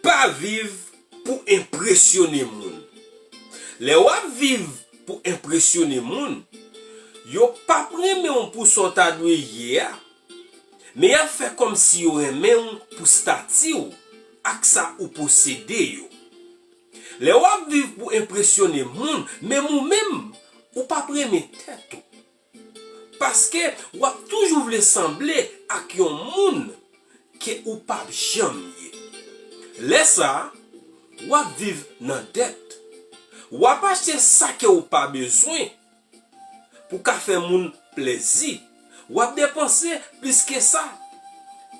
pas vivre pour impressionner moun. Les wap vivre pour impressionner moun, yo pas preme on pour sorta dwe hier, mais a fait comme si yo remen pour stati ou ak sa ou posséder yo. Les wap vivre pour impressionner moun, mais mou même ou pas preme tête ou. Parce que wap toujours vle sembler ak yon moun que ou pas jamais. Laisse ça, wap vivre nan dette. Wap acheter ça que ou pas besoin pour ka faire moun plaisir. Wap dépenser plus que ça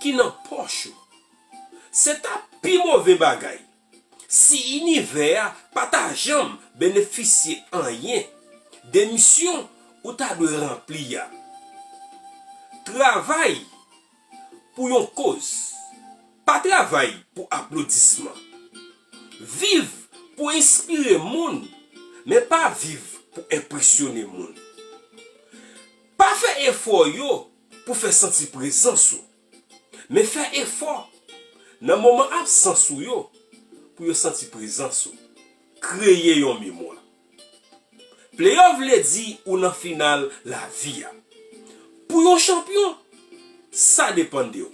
qui nan poche. C'est un pi mauvais bagay. Si univers pas ta jambe bénéficier en rien des missions ou ta de remplir. Travail pour yon cause. Pas travail pour applaudissement. Vive pour inspirer moun, mais pas vivre pour impressionner moun. Pas faire effort yo pour faire sentir présence ou, mais faire effort dans moment absence ou yo pour yo sentir présence ou. Créer yon mémoire. Playoff vle di ou nan final la vie. Pour yon champion, ça dépend de ou.